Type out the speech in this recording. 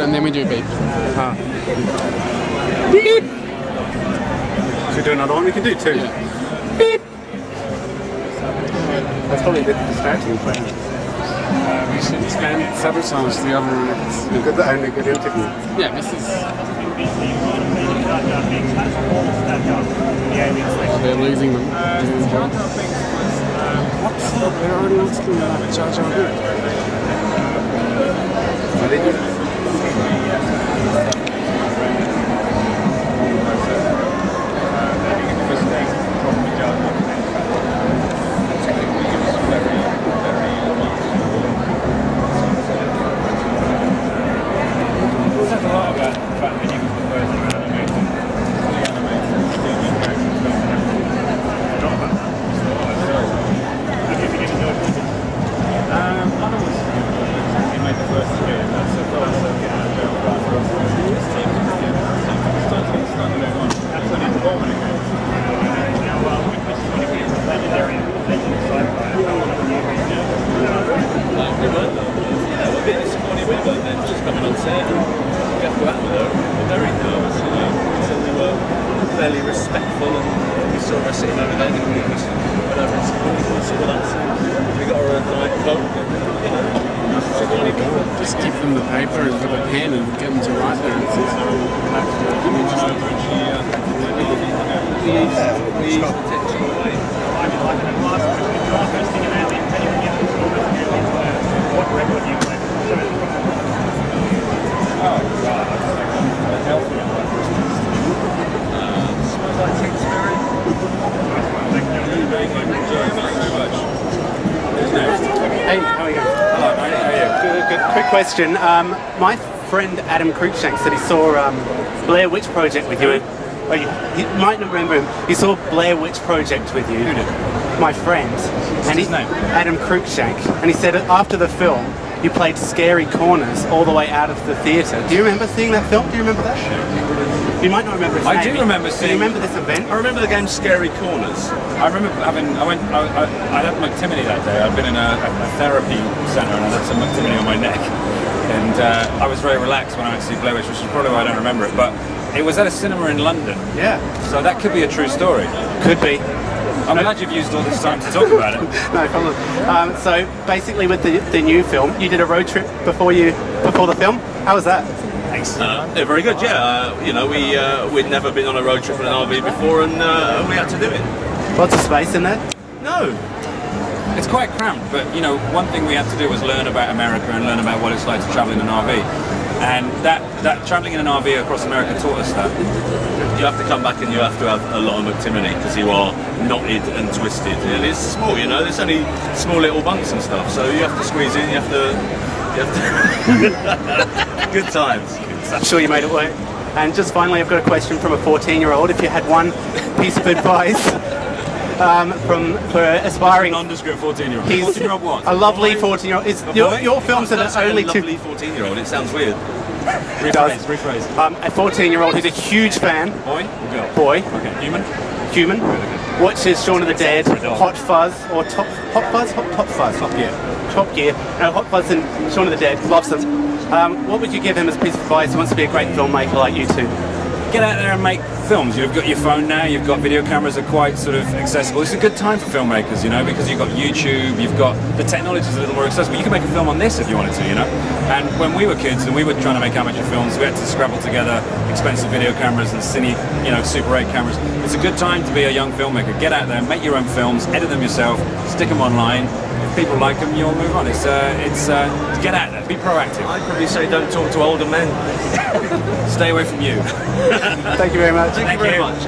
and then we do beep. Beep! Should we do another one? We can do two. Yeah. Beep! That's probably a bit distracting for you. We should expand several times to the other one. Only good interview. Yeah, this is... Oh, they're losing them. What? They're already asking about Jar Jar Binks. Fairly respectful, and we saw her sitting over there and we went over and said, we got her a night coat, you know. Just give them the paper and with a pen and get them to write their answers. Hey, how are you? Hello, mate. How are you? Good. Quick question. My friend Adam Cruikshank said he saw Blair Witch Project with you. Oh, you might not remember him. He saw Blair Witch Project with you. Who did? My friend. What's his name? Adam Cruikshank. And he said after the film, you played Scary Corners all the way out of the theatre. Do you remember seeing that film? Do you remember that? You might not remember his name. I do remember seeing... Do you remember this event? I remember the game Scary Corners. I remember having... I had McTimony that day. I'd been in a therapy centre and I had some McTimony on my neck. And I was very relaxed when I went to see Blair Witch, which is probably why I don't remember it. But it was at a cinema in London. Yeah. So that could be a true story. Could be. I'm glad you've used all this time to talk about it. No problem. So basically with the new film, you did a road trip before the film. How was that? They're very good, yeah. You know, we'd never been on a road trip in an RV before, and we had to do it. Lots of space in there? No. It's quite cramped, but you know, one thing we had to do was learn about America and learn about what it's like to travel in an RV. And that travelling in an RV across America taught us that. You have to come back and you have to have a lot of McTimony because you are knotted and twisted. And it's small, you know, there's only small little bunks and stuff, so you have to squeeze in, you have to good times. I'm sure you made it work. And just finally, I've got a question from a 14-year-old. If you had one piece of advice for aspiring Nondescript 14-year-old. 14-year-old what? A lovely 14-year-old. Your films are the only two. Lovely 14-year-old. It sounds weird. Rephrase. A 14-year-old who's a huge fan. Boy or girl? Boy. Okay. Human. Watches Shaun of the Dead, Hot Fuzz, or Top Fuzz? Top Fuzz. Top Gear. No, Hot Fuzz and Shaun of the Dead. Loves them. What would you give him as a piece of advice who wants to be a great filmmaker like you two? Get out there and make films. You've got your phone now, you've got video cameras that are quite sort of accessible. It's a good time for filmmakers, you know, because you've got YouTube, you've got the technology is a little more accessible. You can make a film on this if you wanted to, you know. And when we were kids and we were trying to make amateur films, we had to scrabble together expensive video cameras and cine, you know, Super 8 cameras. It's a good time to be a young filmmaker. Get out there, make your own films, edit them yourself, stick them online. If people like them, you'll move on. It's get out there, be proactive. I'd probably say don't talk to older men. Stay away from you. Thank you very much. Thank you very much.